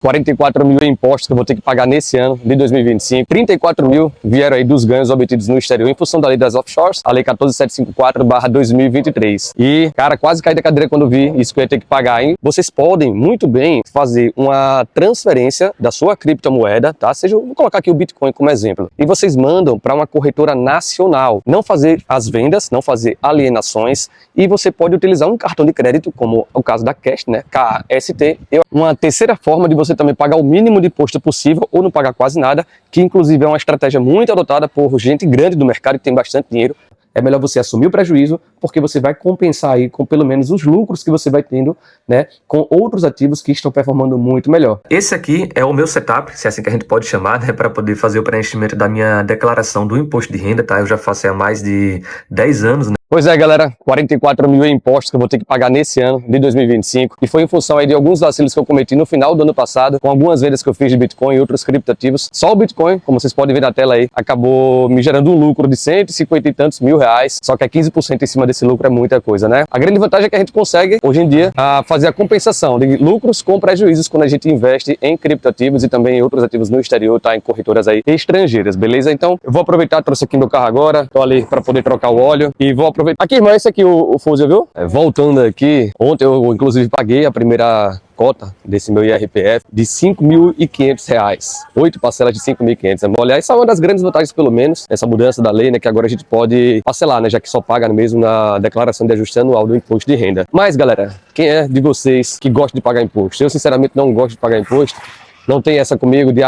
44 mil em impostos que eu vou ter que pagar nesse ano de 2025. 34 mil vieram aí dos ganhos obtidos no exterior em função da lei das offshores, a lei 14754/2023. E, cara, quase caí da cadeira quando vi isso que eu ia ter que pagar, hein? Vocês podem muito bem fazer uma transferência da sua criptomoeda, tá? Vou colocar aqui o Bitcoin como exemplo. E vocês mandam para uma corretora nacional. Não fazer as vendas, não fazer alienações. E você pode utilizar um cartão de crédito, como o caso da Cash, né? KST. Uma terceira forma de você também pagar o mínimo de imposto possível ou não pagar quase nada, que inclusive é uma estratégia muito adotada por gente grande do mercado que tem bastante dinheiro. É melhor você assumir o prejuízo, porque você vai compensar aí com pelo menos os lucros que você vai tendo, né, com outros ativos que estão performando muito melhor. Esse aqui é o meu setup, se é assim que a gente pode chamar, né, para poder fazer o preenchimento da minha declaração do imposto de renda, tá? Eu já faço há mais de 10 anos, né? Pois é, galera, 44 mil em impostos que eu vou ter que pagar nesse ano de 2025, e foi em função aí de alguns vacilos que eu cometi no final do ano passado, com algumas vendas que eu fiz de Bitcoin e outros criptoativos. Só o Bitcoin, como vocês podem ver na tela aí, acabou me gerando um lucro de 150 e tantos mil reais, só que 15% em cima desse lucro é muita coisa, né? A grande vantagem é que a gente consegue, hoje em dia, fazer a compensação de lucros com prejuízos quando a gente investe em criptoativos e também em outros ativos no exterior, tá? Em corretoras aí estrangeiras, beleza? Então, eu vou aproveitar, trouxe aqui meu carro agora, tô ali para poder trocar o óleo e vou aproveitar. Aqui, irmão, esse aqui o Fuzil, viu? Voltando aqui, ontem eu inclusive paguei a primeira cota desse meu IRPF de R$ 5.500, 8 parcelas de 5.500. Olha, essa é uma das grandes vantagens, pelo menos, essa mudança da lei, né, que agora a gente pode parcelar, né, já que só paga mesmo na declaração de ajuste anual do imposto de renda. Mas, galera, quem é de vocês que gosta de pagar imposto? Eu, sinceramente, não gosto de pagar imposto. Não tem essa comigo de,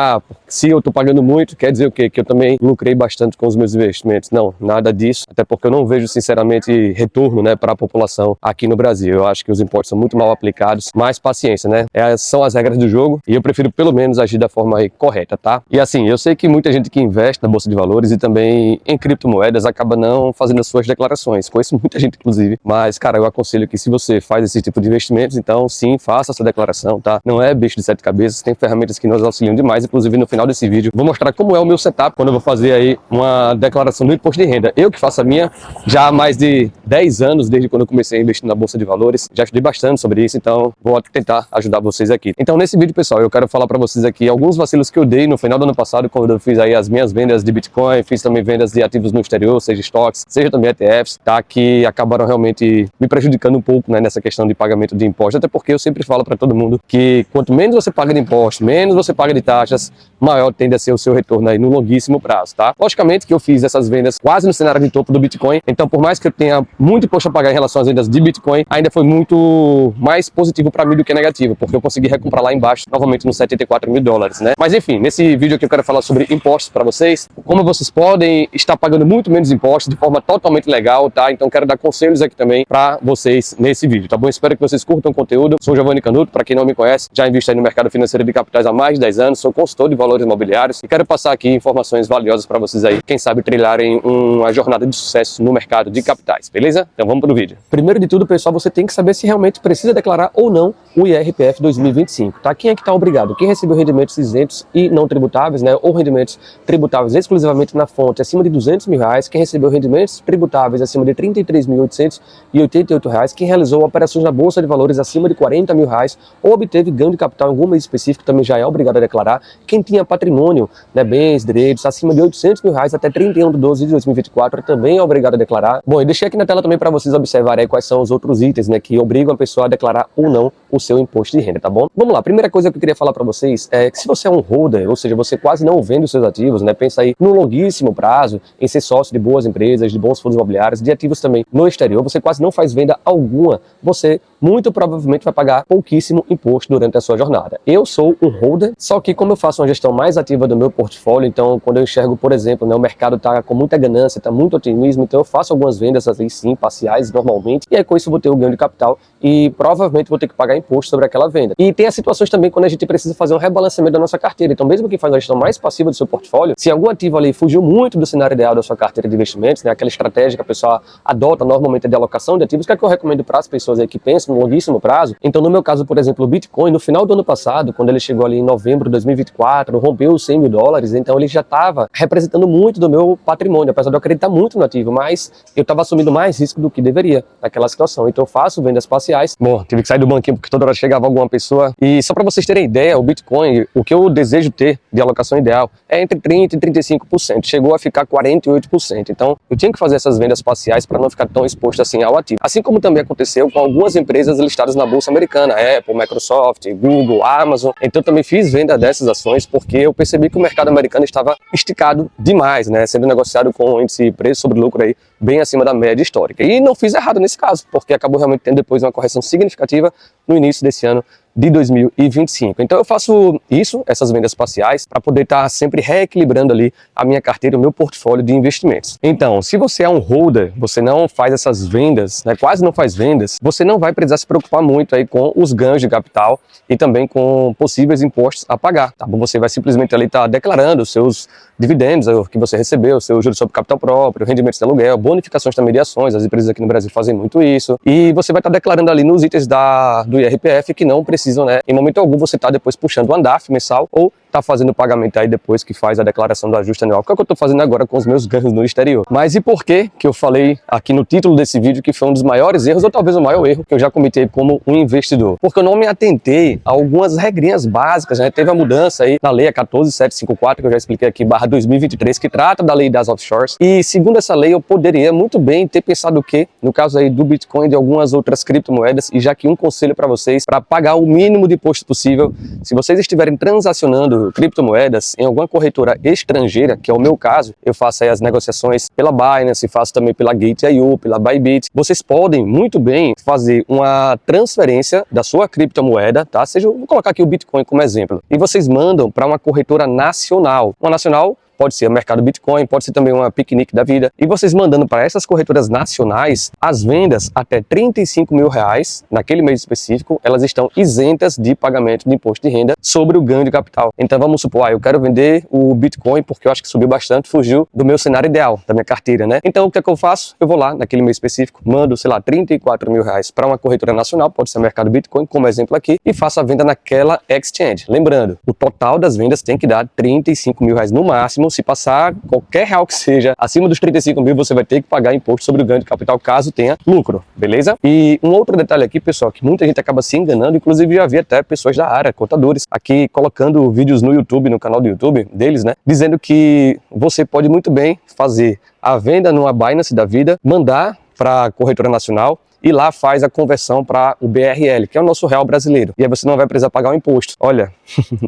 se eu tô pagando muito, quer dizer o quê? Que eu também lucrei bastante com os meus investimentos. Não, nada disso. Até porque eu não vejo, sinceramente, retorno, né, para a população aqui no Brasil. Eu acho que os impostos são muito mal aplicados. Mas paciência, né? São as regras do jogo e eu prefiro, pelo menos, agir da forma aí correta, tá? E assim, eu sei que muita gente que investe na Bolsa de Valores e também em criptomoedas acaba não fazendo as suas declarações. Conheço muita gente, inclusive. Mas, cara, eu aconselho que se você faz esse tipo de investimentos, então, sim, faça a sua declaração, tá? Não é bicho de 7 cabeças, tem ferramentas que nos auxiliam demais. Inclusive, no final desse vídeo vou mostrar como é o meu setup quando eu vou fazer aí uma declaração do imposto de renda. Eu que faço a minha já há mais de 10 anos, desde quando eu comecei a investir na Bolsa de Valores. Já estudei bastante sobre isso, então vou tentar ajudar vocês aqui. Então, nesse vídeo, pessoal, eu quero falar para vocês aqui alguns vacilos que eu dei no final do ano passado, quando eu fiz aí as minhas vendas de Bitcoin, fiz também vendas de ativos no exterior, seja stocks, seja também ETFs, tá? Que acabaram realmente me prejudicando um pouco, né, nessa questão de pagamento de impostos. Até porque eu sempre falo para todo mundo que quanto menos você paga de impostos, menos você paga de taxas, maior tende a ser o seu retorno aí no longuíssimo prazo, tá? Logicamente que eu fiz essas vendas quase no cenário de topo do Bitcoin, então por mais que eu tenha muito imposto a pagar em relação às vendas de Bitcoin, ainda foi muito mais positivo para mim do que negativo, porque eu consegui recomprar lá embaixo, novamente nos 74 mil dólares, né? Mas enfim, nesse vídeo aqui eu quero falar sobre impostos para vocês, como vocês podem estar pagando muito menos impostos de forma totalmente legal, tá? Então quero dar conselhos aqui também para vocês nesse vídeo, tá bom? Espero que vocês curtam o conteúdo. Sou Giovanni Canuto, para quem não me conhece, já invisto aí no mercado financeiro de capitais há mais de 10 anos, sou consultor de valores imobiliários e quero passar aqui informações valiosas para vocês aí, quem sabe trilharem uma jornada de sucesso no mercado de capitais, beleza? Então vamos pro vídeo. Primeiro de tudo, pessoal, você tem que saber se realmente precisa declarar ou não o IRPF 2025, tá? Quem é que está obrigado? Quem recebeu rendimentos isentos e não tributáveis, né? Ou rendimentos tributáveis exclusivamente na fonte acima de 200 mil reais, quem recebeu rendimentos tributáveis acima de 33.888 reais, quem realizou operações na Bolsa de Valores acima de 40 mil reais ou obteve ganho de capital em algum mês específico também já é obrigado a declarar. Quem tinha patrimônio, né, bens, direitos acima de 800 mil reais até 31/12/2024 também é obrigado a declarar. Bom, eu deixei aqui na tela também para vocês observarem aí quais são os outros itens, né, que obrigam a pessoa a declarar ou não o seu imposto de renda, tá bom? Vamos lá, a primeira coisa que eu queria falar para vocês é que se você é um holder, ou seja, você quase não vende os seus ativos, né, pensa aí no longuíssimo prazo, em ser sócio de boas empresas, de bons fundos imobiliários, de ativos também no exterior, você quase não faz venda alguma, você muito provavelmente vai pagar pouquíssimo imposto durante a sua jornada. Eu sou um holder, só que como eu faço uma gestão mais ativa do meu portfólio, então quando eu enxergo, por exemplo, né, o mercado está com muita ganância, está muito otimismo, então eu faço algumas vendas, assim, sim, parciais, normalmente, e aí com isso eu vou ter o ganho de capital e provavelmente vou ter que pagar imposto sobre aquela venda. E tem as situações também quando a gente precisa fazer um rebalanceamento da nossa carteira, então mesmo quem faz uma gestão mais passiva do seu portfólio, se algum ativo ali fugiu muito do cenário ideal da sua carteira de investimentos, né, aquela estratégia que a pessoa adota normalmente de alocação de ativos, que é que eu recomendo para as pessoas aí que pensam no longuíssimo prazo. Então no meu caso, por exemplo, o Bitcoin, no final do ano passado, quando ele chegou ali em novembro de 2024, rompeu os 100 mil dólares, então ele já estava representando muito do meu patrimônio, apesar de eu acreditar muito no ativo, mas eu estava assumindo mais risco do que deveria naquela situação. Então eu faço vendas parciais. Bom, tive que sair do banquinho porque toda hora chegava alguma pessoa. E só para vocês terem ideia, o Bitcoin, o que eu desejo ter de alocação ideal é entre 30% e 35%. Chegou a ficar 48%. Então, eu tinha que fazer essas vendas parciais para não ficar tão exposto assim ao ativo. Assim como também aconteceu com algumas empresas listadas na Bolsa Americana, Apple, Microsoft, Google, Amazon. Então, eu também fiz venda dessas ações porque eu percebi que o mercado americano estava esticado demais, né? Sendo negociado com um índice preço sobre lucro aí bem acima da média histórica. E não fiz errado nesse caso, porque acabou realmente tendo depois uma correção significativa no início desse ano de 2025. Então eu faço isso, essas vendas parciais, para poder estar sempre reequilibrando ali a minha carteira, o meu portfólio de investimentos. Então, se você é um holder, você não faz essas vendas, né, quase não faz vendas, você não vai precisar se preocupar muito aí com os ganhos de capital e também com possíveis impostos a pagar, tá bom? Você vai simplesmente ali estar declarando os seus dividendos, o que você recebeu, seu juros sobre capital próprio, rendimentos de aluguel, bonificações também de ações, as empresas aqui no Brasil fazem muito isso, e você vai estar declarando ali nos itens do IRPF que não precisam, né, em momento algum você está depois puxando o ANDAF mensal ou tá fazendo o pagamento aí depois que faz a declaração do ajuste anual, que é o que eu tô fazendo agora com os meus ganhos no exterior. Mas e por que eu falei aqui no título desse vídeo que foi um dos maiores erros, ou talvez o maior erro que eu já cometi como um investidor? Porque eu não me atentei a algumas regrinhas básicas, né? Teve a mudança aí na lei 14754, que eu já expliquei aqui, /2023, que trata da lei das offshores, e segundo essa lei eu poderia muito bem ter pensado o quê? No caso aí do Bitcoin e de algumas outras criptomoedas, e já que um conselho para vocês, para pagar o mínimo de imposto possível, se vocês estiverem transacionando criptomoedas em alguma corretora estrangeira, que é o meu caso, eu faço aí as negociações pela Binance, faço também pela Gate.io, pela Bybit, vocês podem muito bem fazer uma transferência da sua criptomoeda, tá? Vou colocar aqui o Bitcoin como exemplo, e vocês mandam para uma corretora nacional. Uma nacional pode ser o mercado Bitcoin, pode ser também uma Picnic da vida. E vocês mandando para essas corretoras nacionais, as vendas até R$35 mil naquele mês específico, elas estão isentas de pagamento de imposto de renda sobre o ganho de capital. Então vamos supor, eu quero vender o Bitcoin porque eu acho que subiu bastante, fugiu do meu cenário ideal, da minha carteira, né? Então o que é que eu faço? Eu vou lá naquele mês específico, mando, sei lá, R$34 mil para uma corretora nacional, pode ser o mercado Bitcoin, como exemplo aqui, e faço a venda naquela exchange. Lembrando, o total das vendas tem que dar R$35 mil no máximo. Se passar qualquer real que seja acima dos 35 mil, você vai ter que pagar imposto sobre o ganho de capital caso tenha lucro, beleza? E um outro detalhe aqui, pessoal, que muita gente acaba se enganando, inclusive já vi até pessoas da área, contadores, aqui colocando vídeos no YouTube, no canal do YouTube deles, né? Dizendo que você pode muito bem fazer a venda numa Binance da vida, mandar para a corretora nacional, e lá faz a conversão para o BRL, que é o nosso real brasileiro. E aí você não vai precisar pagar o imposto. Olha,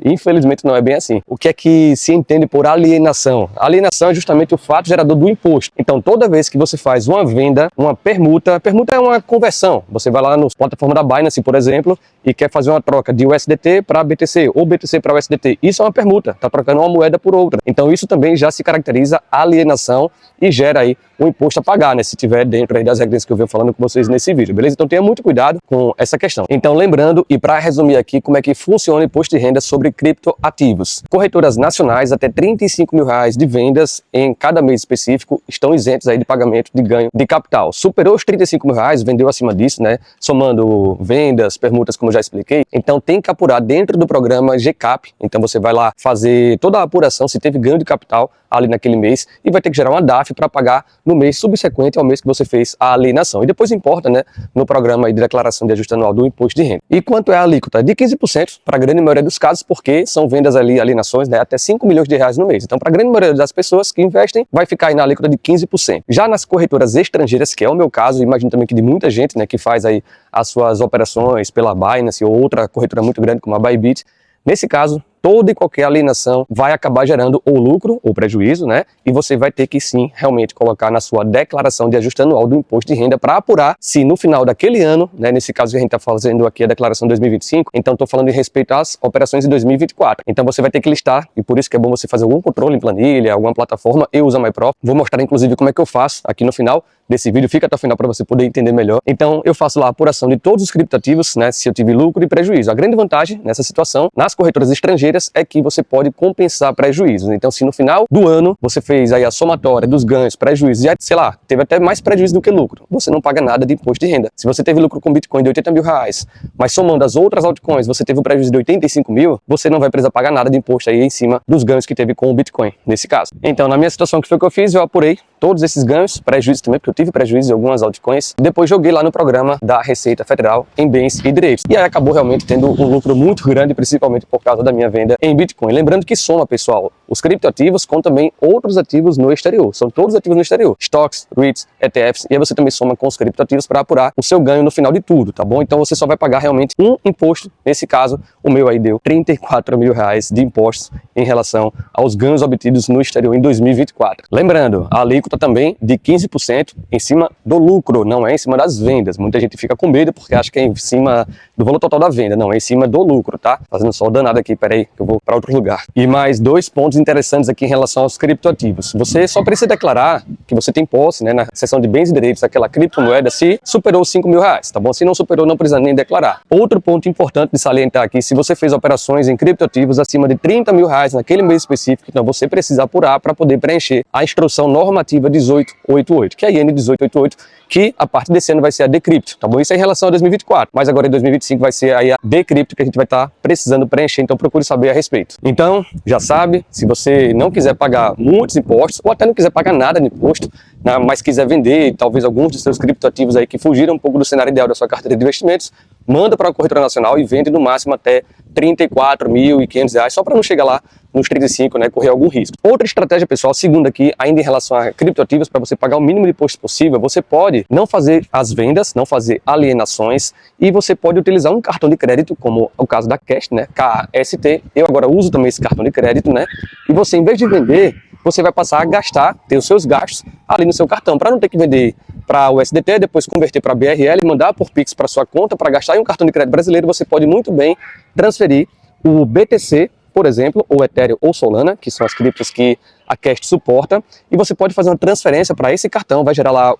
infelizmente não é bem assim. O que é que se entende por alienação? A alienação é justamente o fato gerador do imposto. Então, toda vez que você faz uma venda, uma permuta é uma conversão. Você vai lá na plataforma da Binance, por exemplo, e quer fazer uma troca de USDT para BTC ou BTC para USDT. Isso é uma permuta, está trocando uma moeda por outra. Então, isso também já se caracteriza alienação e gera aí um imposto a pagar, né? Se tiver dentro aí das regras que eu venho falando com vocês nesse vídeo, beleza? Então tenha muito cuidado com essa questão. Então lembrando, e para resumir aqui como é que funciona o imposto de renda sobre criptoativos. Corretoras nacionais até R$35 mil de vendas em cada mês específico estão isentos aí de pagamento de ganho de capital. Superou os R$35 mil, vendeu acima disso, né? Somando vendas, permutas, como eu já expliquei. Então tem que apurar dentro do programa GCAP. Então você vai lá fazer toda a apuração se teve ganho de capital ali naquele mês e vai ter que gerar uma DAF para pagar no mês subsequente ao mês que você fez a alienação. E depois importa, né, no programa de declaração de ajuste anual do imposto de renda. E quanto é a alíquota? De 15% para a grande maioria dos casos, porque são vendas ali, alienações, né, até R$5 milhões no mês. Então, para a grande maioria das pessoas que investem, vai ficar aí na alíquota de 15%. Já nas corretoras estrangeiras, que é o meu caso, imagino também que de muita gente, né, que faz aí as suas operações pela Binance ou outra corretora muito grande como a Bybit, nesse caso, toda e qualquer alienação vai acabar gerando ou lucro ou prejuízo, né? E você vai ter que sim, realmente colocar na sua declaração de ajuste anual do imposto de renda para apurar se no final daquele ano, né? Nesse caso que a gente está fazendo aqui a declaração 2025, então estou falando em respeito às operações de 2024. Então você vai ter que listar, e por isso que é bom você fazer algum controle em planilha, alguma plataforma, eu uso a MyProf. Vou mostrar inclusive como é que eu faço aqui no final desse vídeo, fica até o final para você poder entender melhor. Então eu faço lá a apuração de todos os criptativos, né? Se eu tive lucro e prejuízo. A grande vantagem nessa situação, nas corretoras estrangeiras, maneiras é que você pode compensar prejuízos. Então, se no final do ano você fez aí a somatória dos ganhos, prejuízos, e sei lá, teve até mais prejuízo do que lucro, você não paga nada de imposto de renda. Se você teve lucro com Bitcoin de 80 mil reais, mas somando as outras altcoins, você teve um prejuízo de 85 mil, você não vai precisar pagar nada de imposto aí em cima dos ganhos que teve com o Bitcoin, nesse caso. Então, na minha situação, que foi o que eu fiz, eu apurei todos esses ganhos, prejuízos também, porque eu tive prejuízo em algumas altcoins, depois joguei lá no programa da Receita Federal em bens e direitos. E aí acabou realmente tendo um lucro muito grande, principalmente por causa da minha venda em Bitcoin. Lembrando que soma, pessoal, os criptoativos com também outros ativos no exterior. São todos ativos no exterior. Stocks, REITs, ETFs, e aí você também soma com os criptoativos para apurar o seu ganho no final de tudo, tá bom? Então você só vai pagar realmente um imposto. Nesse caso, o meu aí deu 34 mil reais de impostos em relação aos ganhos obtidos no exterior em 2024. Lembrando, a alíquota também de 15% em cima do lucro, não é em cima das vendas. Muita gente fica com medo porque acha que é em cima do valor total da venda. Não, é em cima do lucro, tá? Fazendo só danado aqui, peraí, que eu vou para outro lugar. E mais dois pontos interessantes aqui em relação aos criptoativos. Você só precisa declarar que você tem posse, né, na seção de bens e direitos daquela criptomoeda se superou 5 mil reais, tá bom? Se não superou, não precisa nem declarar. Outro ponto importante de salientar aqui, se você fez operações em criptoativos acima de 30 mil reais naquele mês específico, então você precisa apurar para poder preencher a instrução normativa 1888, que é a IN 1888, que a partir desse ano vai ser a Decrypto, tá bom? Isso é em relação a 2024, mas agora em 2025 vai ser aí a Decrypto que a gente vai estar precisando preencher, então procure saber a respeito. Então, já sabe, se você não quiser pagar muitos impostos, ou até não quiser pagar nada de imposto, né, mas quiser vender talvez alguns dos seus criptoativos aí que fugiram um pouco do cenário ideal da sua carteira de investimentos, manda para a corretora nacional e vende no máximo até R$ 34.500, só para não chegar lá nos 35, né, correr algum risco. Outra estratégia, pessoal, segunda aqui, ainda em relação a criptoativos, para você pagar o mínimo de imposto possível, você pode não fazer as vendas, não fazer alienações, e você pode utilizar um cartão de crédito, como o caso da Cast, né, KST. Eu agora uso também esse cartão de crédito, né, e você, em vez de vender, você vai passar a gastar, ter os seus gastos ali no seu cartão, para não ter que vender para o USDT, depois converter para BRL, mandar por Pix para sua conta para gastar em um cartão de crédito brasileiro. Você pode muito bem transferir o BTC, por exemplo, ou Ethereum ou Solana, que são as criptos que a Cast suporta, e você pode fazer uma transferência para esse cartão, vai gerar lá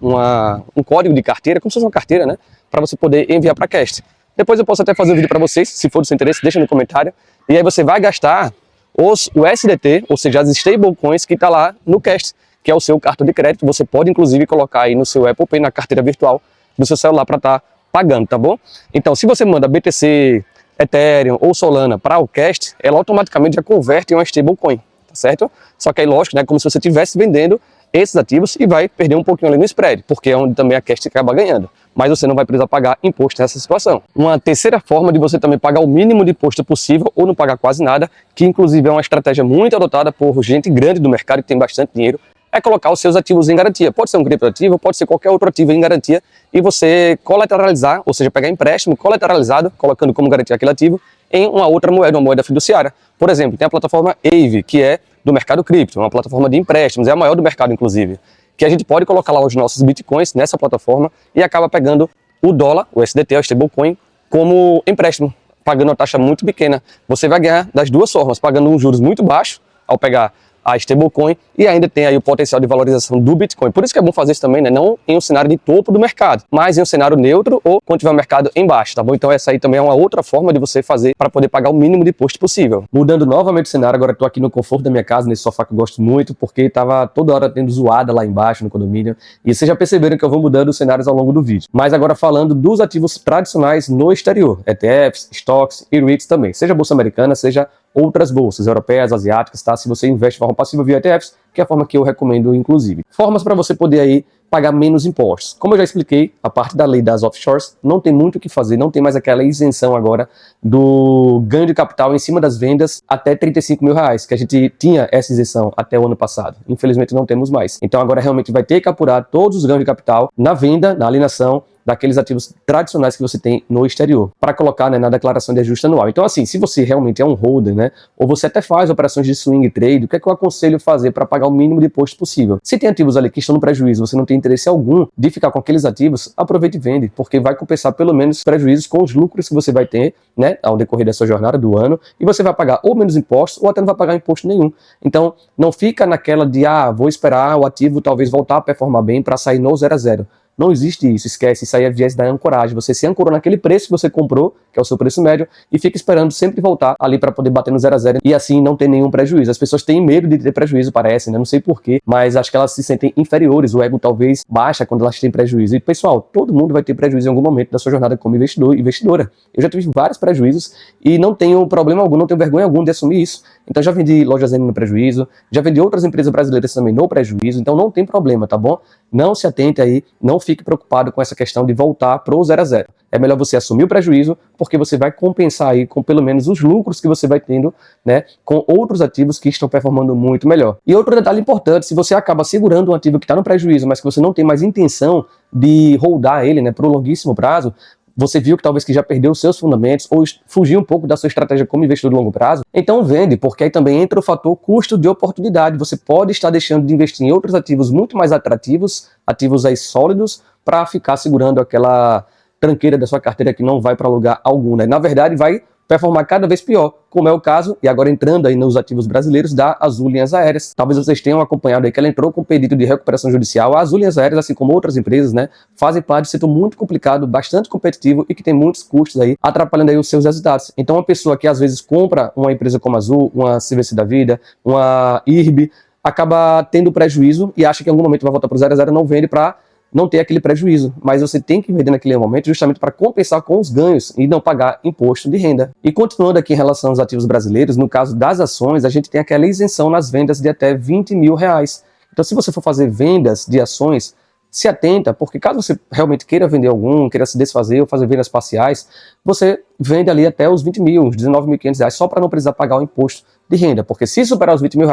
um código de carteira, como se fosse uma carteira, né, para você poder enviar para a Cast. Depois eu posso até fazer um vídeo para vocês, se for do seu interesse, deixa no comentário, e aí você vai gastar o USDT, ou seja, as stablecoins que está lá no Cast, que é o seu cartão de crédito. Você pode inclusive colocar aí no seu Apple Pay, na carteira virtual do seu celular para estar pagando, tá bom? Então, se você manda BTC, Ethereum ou Solana para o Cast, ela automaticamente já converte em uma stablecoin, tá certo? Só que aí, lógico, né, como se você estivesse vendendo esses ativos e vai perder um pouquinho ali no spread, porque é onde também a Cast acaba ganhando. Mas você não vai precisar pagar imposto nessa situação. Uma terceira forma de você também pagar o mínimo de imposto possível ou não pagar quase nada, que inclusive é uma estratégia muito adotada por gente grande do mercado que tem bastante dinheiro, é colocar os seus ativos em garantia. Pode ser um criptoativo, pode ser qualquer outro ativo em garantia, e você colateralizar, ou seja, pegar empréstimo colateralizado, colocando como garantia aquele ativo, em uma outra moeda, uma moeda fiduciária. Por exemplo, tem a plataforma Aave, que é do mercado cripto, uma plataforma de empréstimos, é a maior do mercado, inclusive, que a gente pode colocar lá os nossos bitcoins nessa plataforma e acaba pegando o dólar, o USDT, o stablecoin, como empréstimo, pagando uma taxa muito pequena. Você vai ganhar das duas formas, pagando um juros muito baixo ao pegar a stablecoin, e ainda tem aí o potencial de valorização do Bitcoin. Por isso que é bom fazer isso também, né? Não em um cenário de topo do mercado, mas em um cenário neutro ou quando tiver o mercado em baixo, tá bom? Então essa aí também é uma outra forma de você fazer para poder pagar o mínimo de imposto possível. Mudando novamente o cenário, agora estou aqui no conforto da minha casa, nesse sofá que eu gosto muito, porque estava toda hora tendo zoada lá embaixo no condomínio, e vocês já perceberam que eu vou mudando os cenários ao longo do vídeo. Mas agora falando dos ativos tradicionais no exterior, ETFs, stocks e REITs também, seja bolsa americana, seja outras bolsas europeias, asiáticas, tá? Se você investe de forma passiva via ETFs, que é a forma que eu recomendo, inclusive. Formas para você poder aí pagar menos impostos. Como eu já expliquei, a parte da lei das offshores não tem muito o que fazer, não tem mais aquela isenção agora do ganho de capital em cima das vendas até 35 mil reais, que a gente tinha essa isenção até o ano passado. Infelizmente não temos mais. Então agora realmente vai ter que apurar todos os ganhos de capital na venda, na alienação, daqueles ativos tradicionais que você tem no exterior, para colocar, né, na declaração de ajuste anual. Então assim, se você realmente é um holder, né, ou você até faz operações de swing trade, o que é que eu aconselho fazer para pagar o mínimo de imposto possível? Se tem ativos ali que estão no prejuízo, você não tem interesse algum de ficar com aqueles ativos, aproveite e vende, porque vai compensar pelo menos os prejuízos com os lucros que você vai ter, né, ao decorrer da sua jornada do ano, e você vai pagar ou menos impostos, ou até não vai pagar imposto nenhum. Então, não fica naquela de, vou esperar o ativo talvez voltar a performar bem para sair no 0 a 0. Não existe isso, esquece, isso aí é viés da ancoragem. Você se ancorou naquele preço que você comprou, que é o seu preço médio, e fica esperando sempre voltar ali para poder bater no 0 a 0 e assim não ter nenhum prejuízo. As pessoas têm medo de ter prejuízo, parece, né? Não sei porquê, mas acho que elas se sentem inferiores, o ego talvez baixa quando elas têm prejuízo. E pessoal, todo mundo vai ter prejuízo em algum momento da sua jornada como investidor e investidora. Eu já tive vários prejuízos e não tenho problema algum, não tenho vergonha alguma de assumir isso. Então já vendi lojas N no prejuízo, já vendi outras empresas brasileiras também no prejuízo, então não tem problema, tá bom? Não se atente aí, não fique preocupado com essa questão de voltar pro 0 a 0. É melhor você assumir o prejuízo, porque você vai compensar aí com pelo menos os lucros que você vai tendo, né, com outros ativos que estão performando muito melhor. E outro detalhe importante, se você acaba segurando um ativo que está no prejuízo, mas que você não tem mais intenção de holdar ele, né, por um longuíssimo prazo, você viu que talvez que já perdeu os seus fundamentos ou fugiu um pouco da sua estratégia como investidor de longo prazo, então vende, porque aí também entra o fator custo de oportunidade. Você pode estar deixando de investir em outros ativos muito mais atrativos, ativos aí sólidos, para ficar segurando aquela tranqueira da sua carteira que não vai para lugar algum, né? Na verdade, vai performar cada vez pior, como é o caso, e agora entrando aí nos ativos brasileiros, da Azul Linhas Aéreas. Talvez vocês tenham acompanhado aí que ela entrou com pedido de recuperação judicial. A Azul Linhas Aéreas, assim como outras empresas, né, fazem parte de um setor muito complicado, bastante competitivo e que tem muitos custos aí, atrapalhando aí os seus resultados. Então, uma pessoa que às vezes compra uma empresa como a Azul, uma CVC da vida, uma IRB, acaba tendo prejuízo e acha que em algum momento vai voltar para o 0 a 0, não vende para não ter aquele prejuízo, mas você tem que vender naquele momento justamente para compensar com os ganhos e não pagar imposto de renda. E continuando aqui em relação aos ativos brasileiros, no caso das ações, a gente tem aquela isenção nas vendas de até R$20 mil. Então, se você for fazer vendas de ações, se atenta, porque caso você realmente queira vender algum, queira se desfazer ou fazer vendas parciais, você vende ali até os 20 mil, os R$19.500, só para não precisar pagar o imposto de renda, porque se superar os R$20 mil,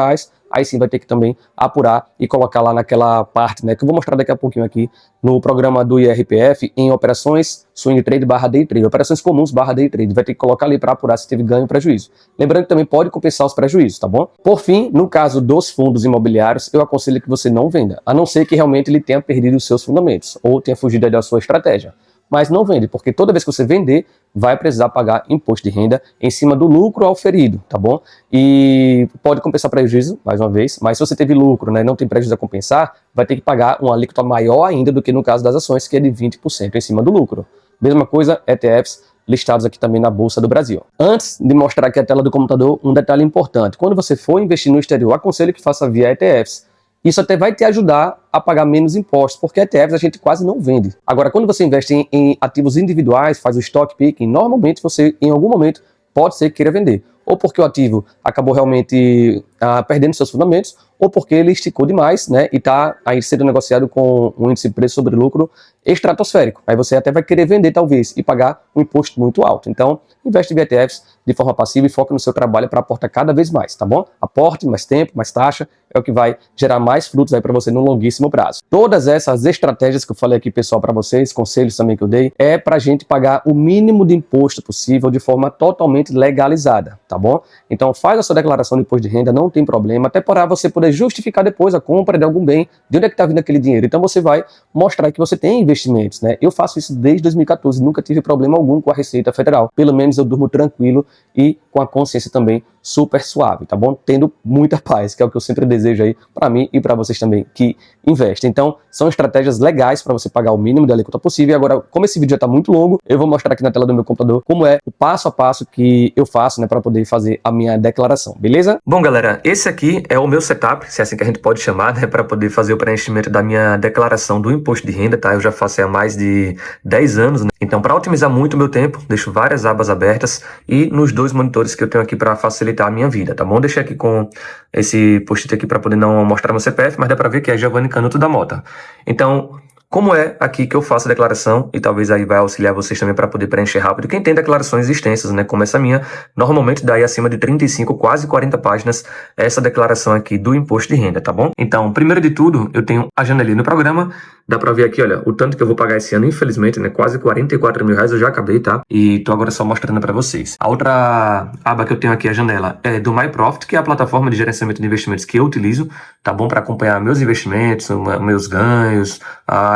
aí sim vai ter que também apurar e colocar lá naquela parte, né, que eu vou mostrar daqui a pouquinho aqui no programa do IRPF, em operações swing trade / day trade, operações comuns / day trade, vai ter que colocar ali para apurar se teve ganho ou prejuízo. Lembrando que também pode compensar os prejuízos, tá bom? Por fim, no caso dos fundos imobiliários, eu aconselho que você não venda, a não ser que realmente ele tenha perdido os seus fundamentos ou tenha fugido da sua estratégia. Mas não vende, porque toda vez que você vender, vai precisar pagar imposto de renda em cima do lucro auferido, tá bom? E pode compensar prejuízo, mais uma vez, mas se você teve lucro, né, não tem prejuízo a compensar, vai ter que pagar uma alíquota maior ainda do que no caso das ações, que é de 20% em cima do lucro. Mesma coisa, ETFs listados aqui também na Bolsa do Brasil. Antes de mostrar aqui a tela do computador, um detalhe importante. Quando você for investir no exterior, aconselho que faça via ETFs. Isso até vai te ajudar a pagar menos impostos, porque ETFs a gente quase não vende. Agora, quando você investe em ativos individuais, faz o stock picking, normalmente você, em algum momento, pode ser que queira vender. Ou porque o ativo acabou realmente perdendo seus fundamentos, ou porque ele esticou demais, né, e está aí sendo negociado com um índice de preço sobre lucro estratosférico. Aí você até vai querer vender, talvez, e pagar um imposto muito alto. Então, investe em ETFs de forma passiva e foca no seu trabalho para aportar cada vez mais, tá bom? Aporte mais tempo, mais taxa, é o que vai gerar mais frutos aí para você no longuíssimo prazo. Todas essas estratégias que eu falei aqui, pessoal, para vocês, conselhos também que eu dei, é para a gente pagar o mínimo de imposto possível de forma totalmente legalizada, tá bom? Então, faz a sua declaração de imposto de renda, não tem problema, até para você poder justificar depois a compra de algum bem, de onde é que está vindo aquele dinheiro. Então, você vai mostrar que você tem investimentos, né? Eu faço isso desde 2014, nunca tive problema algum com a Receita Federal. Pelo menos eu durmo tranquilo e com a consciência também super suave, tá bom? Tendo muita paz, que é o que eu sempre desejo aí para mim e para vocês também que investem. Então, são estratégias legais para você pagar o mínimo de alíquota possível. E agora, como esse vídeo já está muito longo, eu vou mostrar aqui na tela do meu computador como é o passo a passo que eu faço, né, para poder fazer a minha declaração, beleza? Bom, galera, esse aqui é o meu setup, se é assim que a gente pode chamar, né, para poder fazer o preenchimento da minha declaração do imposto de renda, tá? Eu já faço há mais de 10 anos, né? Então, para otimizar muito o meu tempo, deixo várias abas abertas e nos dois monitores que eu tenho aqui para facilitar a minha vida, tá bom? Deixei aqui com esse post-it aqui para poder não mostrar meu CPF, mas dá para ver que é Giovanni Canuto da Mota. Então, como é aqui que eu faço a declaração, e talvez aí vai auxiliar vocês também para poder preencher rápido. Quem tem declarações extensas, né, como essa minha, normalmente dá aí acima de 35, quase 40 páginas, essa declaração aqui do imposto de renda, tá bom? Então, primeiro de tudo, eu tenho a janelinha no programa, dá para ver aqui, olha, o tanto que eu vou pagar esse ano, infelizmente, né, quase R$44 mil, eu já acabei, tá? E tô agora só mostrando para vocês. A outra aba que eu tenho aqui, a janela, é do MyProfit, que é a plataforma de gerenciamento de investimentos que eu utilizo, tá bom? Para acompanhar meus investimentos, meus ganhos,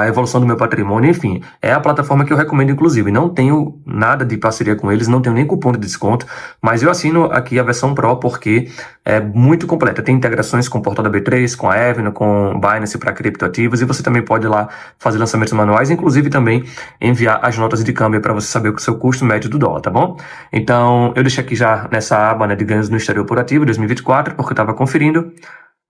a evolução do meu patrimônio, enfim. É a plataforma que eu recomendo, inclusive. Não tenho nada de parceria com eles, não tenho nem cupom de desconto, mas eu assino aqui a versão Pro porque é muito completa. Tem integrações com o portal da B3, com a Avenue, com Binance para criptoativos, e você também pode ir lá fazer lançamentos manuais, inclusive também enviar as notas de câmbio para você saber o seu custo médio do dólar, tá bom? Então, eu deixei aqui já nessa aba, né, de ganhos no exterior por ativo 2024, porque eu estava conferindo.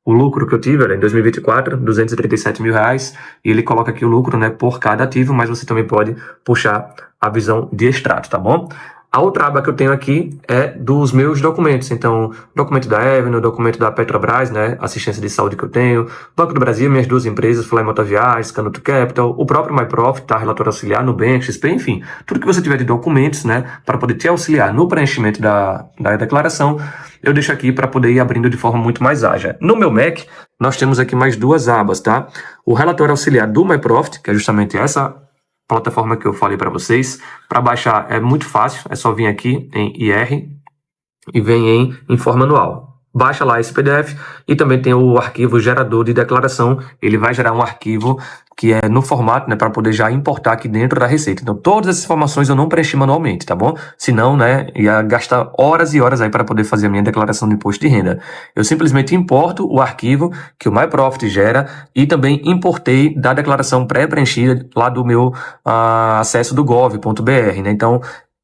O lucro que eu tive era em 2024, R$ 237.000, e ele coloca aqui o lucro, né, por cada ativo, mas você também pode puxar a visão de extrato, tá bom? A outra aba que eu tenho aqui é dos meus documentos. Então, documento da Avenue, documento da Petrobras, né, assistência de saúde que eu tenho, Banco do Brasil, minhas duas empresas, Fly Motor Viagens, Canuto Capital, o próprio MyProfit, tá, relatório auxiliar, Nubank, XP, enfim, tudo que você tiver de documentos, né, para poder te auxiliar no preenchimento da declaração, eu deixo aqui para poder ir abrindo de forma muito mais ágil. No meu Mac, nós temos aqui mais duas abas, tá? O relatório auxiliar do MyProfit, que é justamente essa plataforma que eu falei para vocês. Para baixar é muito fácil, é só vir aqui em IR e vem em Informa Anual. Baixa lá esse PDF e também tem o arquivo gerador de declaração. Ele vai gerar um arquivo que é no formato, né, para poder já importar aqui dentro da Receita. Então, todas essas informações eu não preenchi manualmente, tá bom? Senão, né, ia gastar horas e horas aí para poder fazer a minha declaração de imposto de renda. Eu simplesmente importo o arquivo que o MyProfit gera e também importei da declaração pré-preenchida lá do meu acesso do gov.br, né? Então,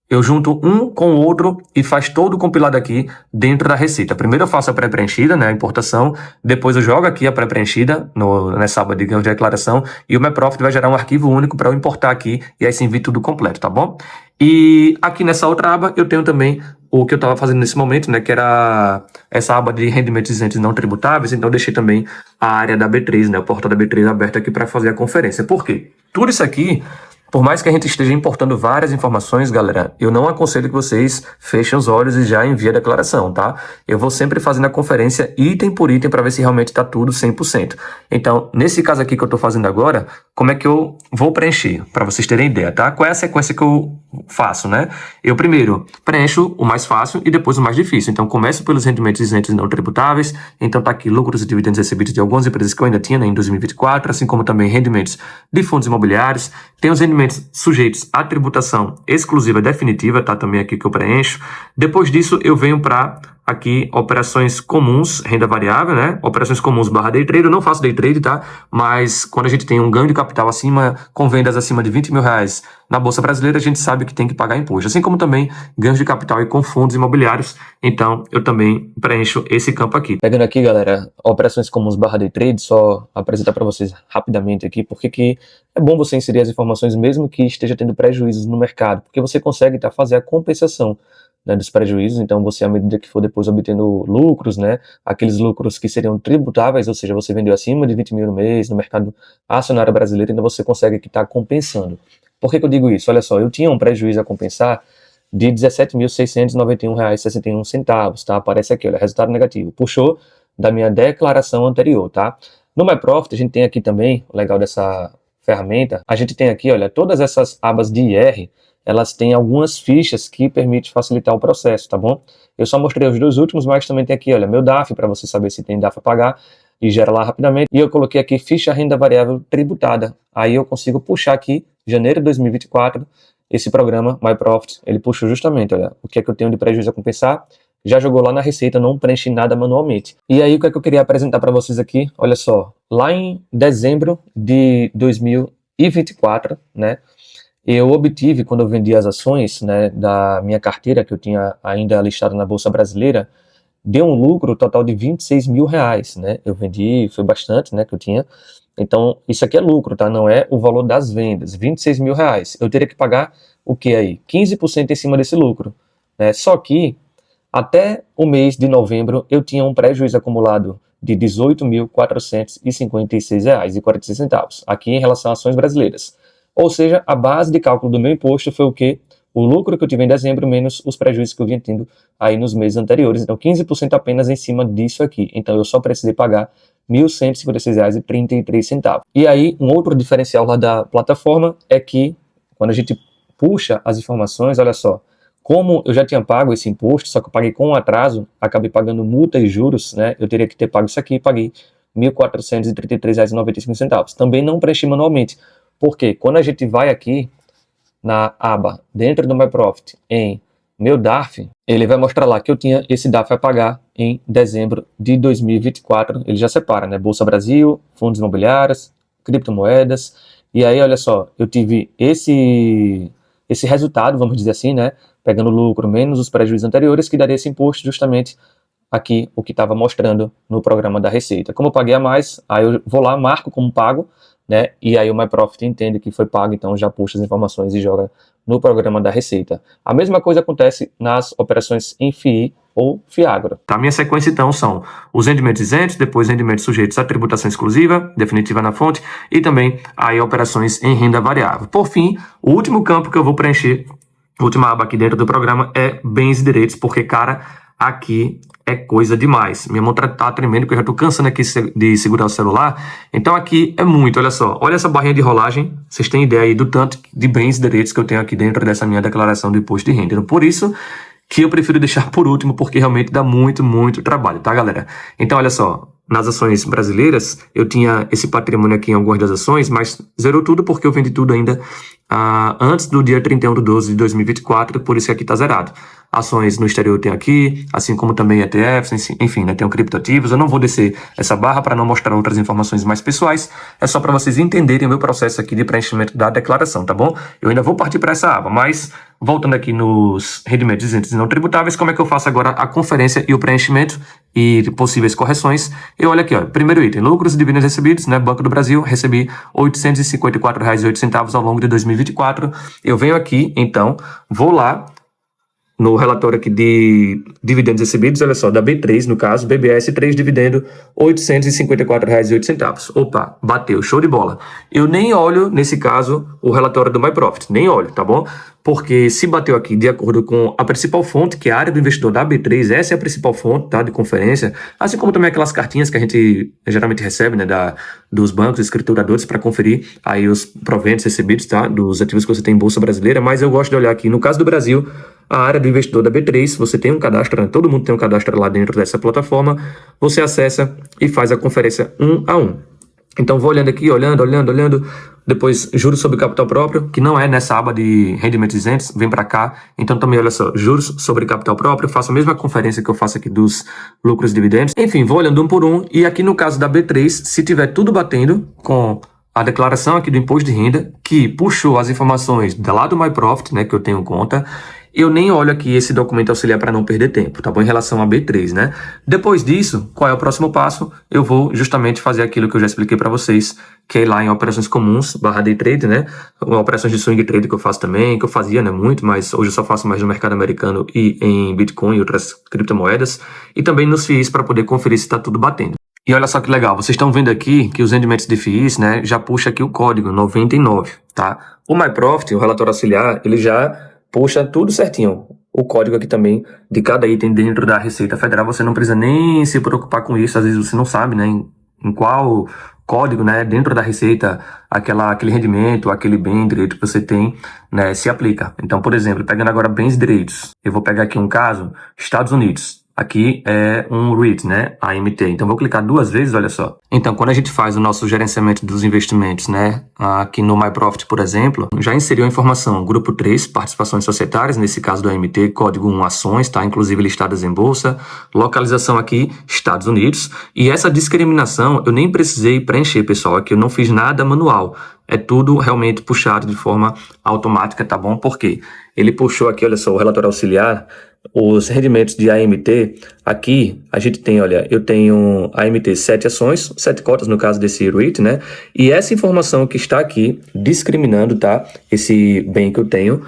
eu junto um com o outro e faz todo o compilado aqui dentro da Receita. Primeiro eu faço a pré-preenchida, né, a importação, depois eu jogo aqui a pré-preenchida nessa aba de ganho de declaração e o MyProfit vai gerar um arquivo único para eu importar aqui e aí sim vir tudo completo, tá bom? E aqui nessa outra aba eu tenho também o que eu estava fazendo nesse momento, né, que era essa aba de rendimentos isentos não tributáveis, então eu deixei também a área da B3, né, o portal da B3 aberto aqui para fazer a conferência. Por quê? Tudo isso aqui, por mais que a gente esteja importando várias informações, galera, eu não aconselho que vocês fechem os olhos e já enviem a declaração, tá? Eu vou sempre fazendo a conferência item por item para ver se realmente está tudo 100%. Então, nesse caso aqui que eu estou fazendo agora, como é que eu vou preencher? Para vocês terem ideia, tá? Qual é a sequência que eu faço, né? Eu primeiro preencho o mais fácil e depois o mais difícil. Então, começo pelos rendimentos isentos não tributáveis. Então, tá aqui lucros e dividendos recebidos de algumas empresas que eu ainda tinha, né, em 2024, assim como também rendimentos de fundos imobiliários. Tem os rendimentos sujeitos à tributação exclusiva definitiva, tá também aqui que eu preencho. Depois disso, eu venho para aqui operações comuns, renda variável, né? Operações comuns barra day trade. Eu não faço day trade, tá? Mas quando a gente tem um ganho de capital acima, com vendas acima de R$ 20.000 na Bolsa Brasileira, a gente sabe que tem que pagar imposto. Assim como também ganhos de capital e com fundos imobiliários. Então, eu também preencho esse campo aqui. Pegando aqui, galera, operações comuns barra day trade, só apresentar para vocês rapidamente aqui, porque que é bom você inserir as informações mesmo que esteja tendo prejuízos no mercado, porque você consegue fazer a compensação, né, dos prejuízos. Então você, à medida que for depois obtendo lucros, né, aqueles lucros que seriam tributáveis, ou seja, você vendeu acima de 20 mil no mês no mercado acionário brasileiro, então você consegue aqui estar compensando. Por que eu digo isso? Olha só, eu tinha um prejuízo a compensar de R$ 17.691,61, tá? Aparece aqui, olha, resultado negativo. Puxou da minha declaração anterior, tá? No MyProfit, a gente tem aqui também, o legal dessa ferramenta, a gente tem aqui, olha, todas essas abas de IR, elas têm algumas fichas que permitem facilitar o processo, tá bom? Eu só mostrei os dois últimos, mas também tem aqui, olha, meu DAF, para você saber se tem DAF a pagar, e gera lá rapidamente. E eu coloquei aqui ficha renda variável tributada. Aí eu consigo puxar aqui, janeiro de 2024, esse programa, MyProfit, ele puxou justamente, olha, o que é que eu tenho de prejuízo a compensar, já jogou lá na Receita, não preenchi nada manualmente. E aí o que é que eu queria apresentar para vocês aqui, olha só, lá em dezembro de 2024, né, eu obtive, quando eu vendi as ações, né, da minha carteira, que eu tinha ainda listada na Bolsa Brasileira, deu um lucro total de R$ 26 mil, né? Eu vendi, foi bastante, né, que eu tinha. Então, isso aqui é lucro, tá? Não é o valor das vendas, R$ 26 mil. Eu teria que pagar o que aí? 15% em cima desse lucro, né? Só que, até o mês de novembro, eu tinha um prejuízo acumulado de R$ 18.456,46, aqui em relação a ações brasileiras. Ou seja, a base de cálculo do meu imposto foi o quê? O lucro que eu tive em dezembro menos os prejuízos que eu vinha tendo aí nos meses anteriores. Então, 15% apenas em cima disso aqui. Então, eu só precisei pagar R$ 1.156,33. E aí, um outro diferencial lá da plataforma é que, quando a gente puxa as informações, olha só, como eu já tinha pago esse imposto, só que eu paguei com um atraso, acabei pagando multa e juros, né? Eu teria que ter pago isso aqui, paguei R$ 1.433,95. Também não preenchi manualmente. Porque quando a gente vai aqui na aba dentro do My Profit em meu DARF, ele vai mostrar lá que eu tinha esse DARF a pagar em dezembro de 2024. Ele já separa, né? Bolsa Brasil, fundos imobiliários, criptomoedas. E aí, olha só, eu tive esse resultado, vamos dizer assim, né? Pegando lucro menos os prejuízos anteriores, que daria esse imposto justamente aqui, o que estava mostrando no programa da Receita. Como eu paguei a mais, aí eu vou lá, marco como pago, né? E aí o My Profit entende que foi pago, então já puxa as informações e joga no programa da Receita. A mesma coisa acontece nas operações em FII ou FIAGRO. A minha sequência, então, são os rendimentos isentos, depois rendimentos sujeitos à tributação exclusiva, definitiva na fonte, e também aí operações em renda variável. Por fim, o último campo que eu vou preencher, a última aba aqui dentro do programa, é bens e direitos, porque, cara, aqui é coisa demais. Minha mão tá tremendo, porque eu já tô cansando aqui de segurar o celular. Então aqui é muito, olha só. Olha essa barrinha de rolagem. Vocês têm ideia aí do tanto de bens e direitos que eu tenho aqui dentro dessa minha declaração do imposto de renda. Então, por isso que eu prefiro deixar por último, porque realmente dá muito, muito trabalho, tá, galera? Então, olha só. Nas ações brasileiras, eu tinha esse patrimônio aqui em algumas das ações, mas zerou tudo porque eu vendi tudo ainda antes do dia 31/12 de 2024, por isso que aqui está zerado. Ações no exterior tem aqui, assim como também ETFs, enfim, né, tem criptoativos. Eu não vou descer essa barra para não mostrar outras informações mais pessoais, é só para vocês entenderem o meu processo aqui de preenchimento da declaração, tá bom? Eu ainda vou partir para essa aba, mas voltando aqui nos rendimentos isentos e não tributáveis, como é que eu faço agora a conferência e o preenchimento e possíveis correções? Eu olho aqui, ó, primeiro item, lucros e dividendos recebidos, né, Banco do Brasil, recebi R$ 854,08 ao longo de 2024. Eu venho aqui, então, vou lá no relatório aqui de dividendos recebidos, olha só, da B3, no caso, BBS 3 dividendo, R$ 854,08. Opa, bateu, show de bola. Eu nem olho, nesse caso, o relatório do My Profit, nem olho, tá bom? Porque se bateu aqui de acordo com a principal fonte, que é a área do investidor da B3, essa é a principal fonte, tá, de conferência, assim como também aquelas cartinhas que a gente geralmente recebe, né, dos bancos, escrituradores, para conferir aí os proventos recebidos, tá, dos ativos que você tem em Bolsa Brasileira, mas eu gosto de olhar aqui, no caso do Brasil, a área do investidor da B3, você tem um cadastro, né, todo mundo tem um cadastro lá dentro dessa plataforma, você acessa e faz a conferência 1 a 1. Então vou olhando aqui, olhando, depois juros sobre capital próprio, que não é nessa aba de rendimentos isentos, vem para cá, então também olha só, juros sobre capital próprio, faço a mesma conferência que eu faço aqui dos lucros e dividendos, enfim, vou olhando um por um, e aqui no caso da B3, se tiver tudo batendo com a declaração aqui do imposto de renda, que puxou as informações lá do My Profit, né, que eu tenho conta, eu nem olho aqui esse documento auxiliar para não perder tempo, tá bom? Em relação a B3, né? Depois disso, qual é o próximo passo? Eu vou justamente fazer aquilo que eu já expliquei para vocês, que é ir lá em operações comuns, /day trade, né? Operações de swing trade que eu faço também, que eu fazia, né, muito, mas hoje eu só faço mais no mercado americano e em Bitcoin e outras criptomoedas, e também nos FIIs para poder conferir se está tudo batendo. E olha só que legal, vocês estão vendo aqui que os rendimentos de FIIs, né, já puxa aqui o código 99, tá? O My Profit, o relatório auxiliar, ele já puxa tudo certinho. O código aqui também de cada item dentro da Receita Federal, você não precisa nem se preocupar com isso, às vezes você não sabe, né, em qual código, né, dentro da Receita, aquele rendimento, aquele bem direito que você tem, né, se aplica. Então, por exemplo, pegando agora bens e direitos, eu vou pegar aqui um caso, Estados Unidos. Aqui é um REIT, né, AMT. Então, vou clicar 2 vezes, olha só. Então, quando a gente faz o nosso gerenciamento dos investimentos, né, aqui no My Profit, por exemplo, já inseriu a informação, grupo 3, participações societárias, nesse caso do AMT, código 1, ações, tá, inclusive listadas em bolsa, localização aqui, Estados Unidos, e essa discriminação eu nem precisei preencher, pessoal, aqui eu não fiz nada manual. É tudo realmente puxado de forma automática, tá bom? Por quê? Ele puxou aqui, olha só, o relatório auxiliar, os rendimentos de AMT, aqui a gente tem, olha, eu tenho AMT 7 ações, 7 cotas no caso desse REIT, né? E essa informação que está aqui, discriminando, tá? Esse bem que eu tenho,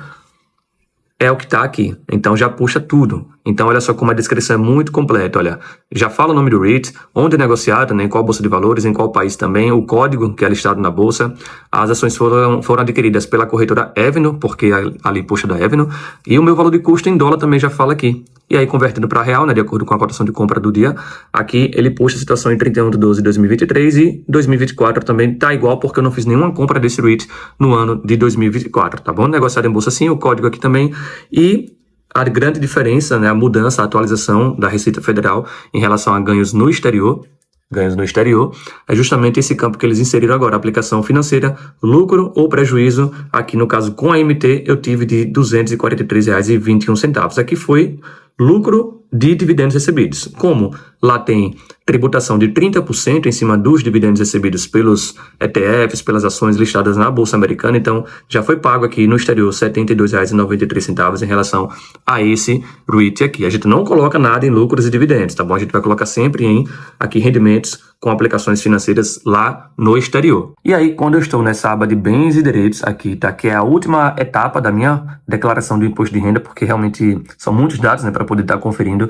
é o que está aqui. Então já puxa tudo. Então olha só como a descrição é muito completa, olha. Já fala o nome do REIT, onde é negociado, né, em qual bolsa de valores, em qual país também, o código que é listado na bolsa. As ações foram adquiridas pela corretora Avenue, porque ali puxa da Avenue, e o meu valor de custo em dólar também já fala aqui. E aí convertendo para real, né, de acordo com a cotação de compra do dia, aqui ele puxa a situação em 31/12 de 2023 e 2024 também tá igual, porque eu não fiz nenhuma compra desse REIT no ano de 2024, tá bom? Negociado em bolsa sim, o código aqui também, e a grande diferença, né, a mudança, a atualização da Receita Federal em relação a ganhos no exterior, ganhos no exterior, é justamente esse campo que eles inseriram agora, aplicação financeira, lucro ou prejuízo. Aqui no caso com a AMT eu tive de R$ 243,21. Aqui foi lucro de dividendos recebidos. Como lá tem tributação de 30% em cima dos dividendos recebidos pelos ETFs, pelas ações listadas na Bolsa Americana, então já foi pago aqui no exterior R$ 72,93 em relação a esse REIT aqui. A gente não coloca nada em lucros e dividendos, tá bom? A gente vai colocar sempre em aqui rendimentos com aplicações financeiras lá no exterior. E aí, quando eu estou nessa aba de bens e direitos aqui, tá? Que é a última etapa da minha declaração do imposto de renda, porque realmente são muitos dados, né, para poder estar conferindo.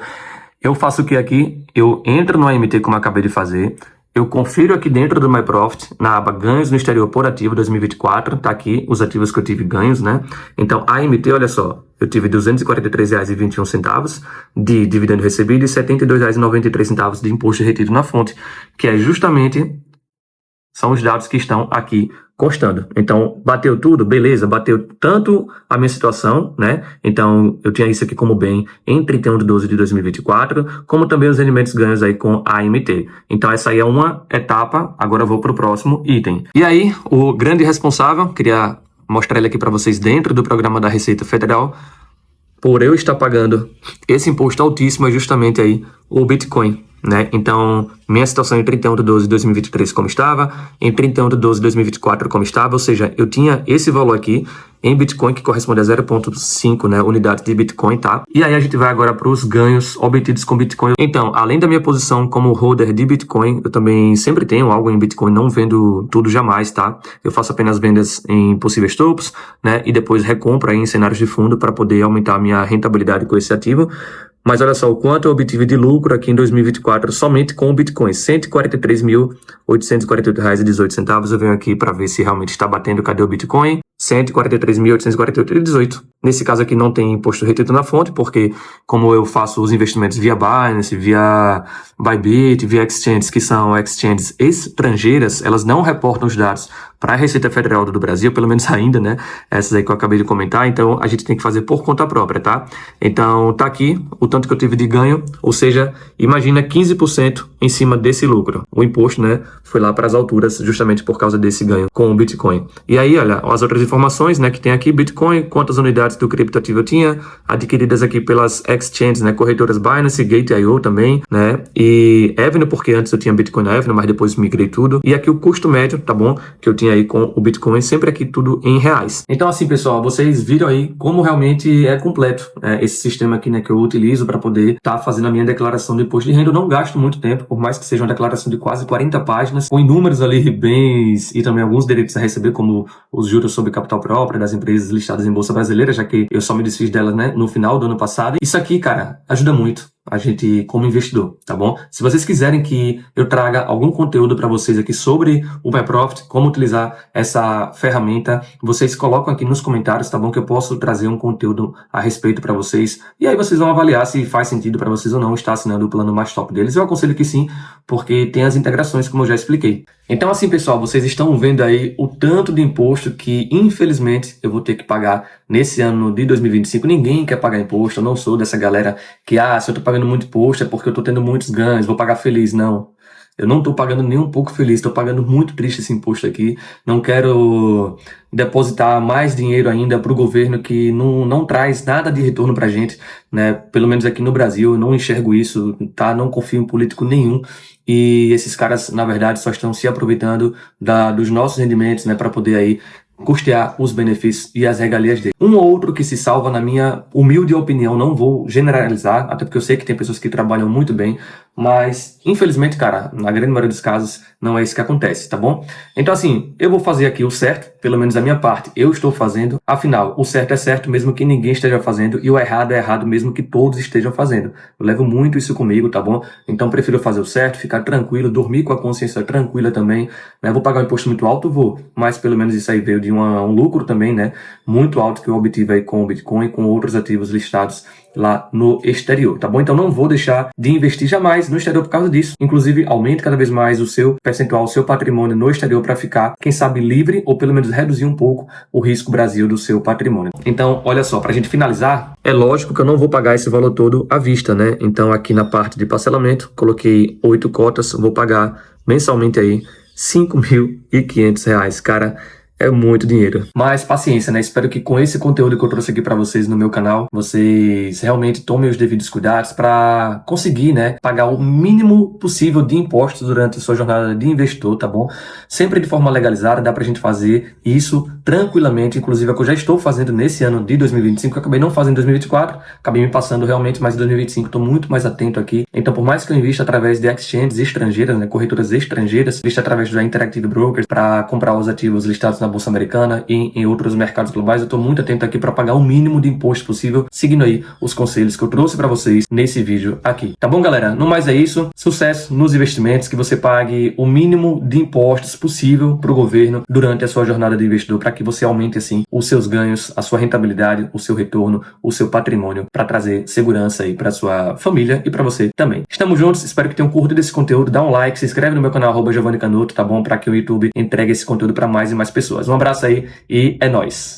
Eu faço o que aqui? Eu entro no AMT, como eu acabei de fazer. Eu confiro aqui dentro do My Profit, na aba ganhos no exterior por ativo 2024, tá aqui os ativos que eu tive ganhos, né? Então, a AMT, olha só, eu tive R$ 243,21 de dividendo recebido e R$ 72,93 de imposto retido na fonte, que é justamente, são os dados que estão aqui constando. Então, bateu tudo? Beleza, bateu tanto a minha situação, né? Então, eu tinha isso aqui como bem em 31/12 de 2024, como também os rendimentos ganhos aí com a AMT. Então, essa aí é uma etapa, agora eu vou para o próximo item. E aí, o grande responsável, queria mostrar ele aqui para vocês dentro do programa da Receita Federal, por eu estar pagando esse imposto altíssimo, é justamente aí o Bitcoin, né? Então, minha situação em 31/12 de 2023 como estava, em 31/12 de 2024 como estava, ou seja, eu tinha esse valor aqui em Bitcoin, que corresponde a 0,5, né, unidades de Bitcoin, tá? E aí a gente vai agora para os ganhos obtidos com Bitcoin. Então, além da minha posição como holder de Bitcoin, eu também sempre tenho algo em Bitcoin, não vendo tudo jamais, tá? Eu faço apenas vendas em possíveis topos, né, e depois recompro aí em cenários de fundo para poder aumentar a minha rentabilidade com esse ativo. Mas olha só o quanto eu obtive de lucro aqui em 2024 somente com o Bitcoin, R$ 143.848,18. Eu venho aqui para ver se realmente está batendo. Cadê o Bitcoin? R$ 143.848,18. Nesse caso aqui não tem imposto retido na fonte, porque como eu faço os investimentos via Binance, via Bybit, via exchanges, que são exchanges estrangeiras, elas não reportam os dados para a Receita Federal do Brasil, pelo menos ainda, né? Essas aí que eu acabei de comentar, então a gente tem que fazer por conta própria, tá? Então tá aqui o tanto que eu tive de ganho, ou seja, imagina 15% em cima desse lucro. O imposto, né, foi lá para as alturas justamente por causa desse ganho com o Bitcoin. E aí, olha, as outras informações, né, que tem aqui, Bitcoin, quantas unidades do criptoativo eu tinha, adquiridas aqui pelas exchanges, né, corretoras Binance, Gate.io também, né, e Avenue, porque antes eu tinha Bitcoin na Avenue, mas depois migrei tudo. E aqui o custo médio, tá bom, que eu tinha aí com o Bitcoin, sempre aqui tudo em reais. Então assim, pessoal, vocês viram aí como realmente é completo esse sistema aqui, né, que eu utilizo para poder estar fazendo a minha declaração de imposto de renda. Eu não gasto muito tempo, por mais que seja uma declaração de quase 40 páginas, com inúmeros ali bens e também alguns direitos a receber, como os juros sobre capital próprio das empresas listadas em Bolsa Brasileira, já que eu só me desfiz delas, né, no final do ano passado. Isso aqui, cara, ajuda muito a gente como investidor, tá bom? Se vocês quiserem que eu traga algum conteúdo para vocês aqui sobre o My Profit, como utilizar essa ferramenta, vocês colocam aqui nos comentários, tá bom? Que eu posso trazer um conteúdo a respeito para vocês. E aí vocês vão avaliar se faz sentido para vocês ou não estar assinando o plano mais top deles. Eu aconselho que sim, porque tem as integrações, como eu já expliquei. Então assim, pessoal, vocês estão vendo aí o tanto de imposto que, infelizmente, eu vou ter que pagar nesse ano de 2025. Ninguém quer pagar imposto, eu não sou dessa galera que, se eu tô pagando muito imposto é porque eu tô tendo muitos ganhos, vou pagar feliz. Não. Eu não tô pagando nem um pouco feliz, tô pagando muito triste esse imposto aqui. Não quero depositar mais dinheiro ainda pro governo que não traz nada de retorno pra gente, né? Pelo menos aqui no Brasil, eu não enxergo isso, tá? Não confio em político nenhum. E esses caras, na verdade, só estão se aproveitando dos nossos rendimentos, né? Pra poder aí custear os benefícios e as regalias dele. Um ou outro que se salva, na minha humilde opinião, não vou generalizar, até porque eu sei que tem pessoas que trabalham muito bem, mas infelizmente, cara, na grande maioria dos casos, não é isso que acontece, tá bom? Então assim, eu vou fazer aqui o certo, pelo menos da minha parte, eu estou fazendo, afinal, o certo é certo mesmo que ninguém esteja fazendo, e o errado é errado mesmo que todos estejam fazendo. Eu levo muito isso comigo, tá bom? Então prefiro fazer o certo, ficar tranquilo, dormir com a consciência tranquila também, né? Vou pagar um imposto muito alto? Vou, mas pelo menos isso aí veio de um lucro também, né? Muito alto que eu obtive aí com o Bitcoin e com outros ativos listados lá no exterior, tá bom? Então não vou deixar de investir jamais no exterior por causa disso. Inclusive, aumente cada vez mais o seu percentual, o seu patrimônio no exterior para ficar, quem sabe, livre ou pelo menos reduzir um pouco o risco Brasil do seu patrimônio. Então, olha só, para a gente finalizar, é lógico que eu não vou pagar esse valor todo à vista, né? Então, aqui na parte de parcelamento, coloquei 8 cotas, vou pagar mensalmente aí R$ 5.500, cara. É muito dinheiro. Mas paciência, né? Espero que com esse conteúdo que eu trouxe aqui para vocês no meu canal, vocês realmente tomem os devidos cuidados para conseguir, né, pagar o mínimo possível de impostos durante a sua jornada de investidor, tá bom? Sempre de forma legalizada, dá pra gente fazer isso tranquilamente, inclusive é o que eu já estou fazendo nesse ano de 2025, que eu acabei não fazendo em 2024, acabei me passando realmente, mas em 2025 estou muito mais atento aqui. Então, por mais que eu invista através de exchanges estrangeiras, né, corretoras estrangeiras, invista através da Interactive Brokers para comprar os ativos listados na Bolsa Americana e em outros mercados globais, eu estou muito atento aqui para pagar o mínimo de imposto possível, seguindo aí os conselhos que eu trouxe para vocês nesse vídeo aqui. Tá bom, galera? No mais é isso. Sucesso nos investimentos, que você pague o mínimo de impostos possível para o governo durante a sua jornada de investidor, para que você aumente assim os seus ganhos, a sua rentabilidade, o seu retorno, o seu patrimônio, para trazer segurança aí para sua família e para você também. Estamos juntos, espero que tenham curtido esse conteúdo. Dá um like, se inscreve no meu canal @Giovanni Canuto, tá bom? Para que o YouTube entregue esse conteúdo para mais e mais pessoas. Um abraço aí e é nóis!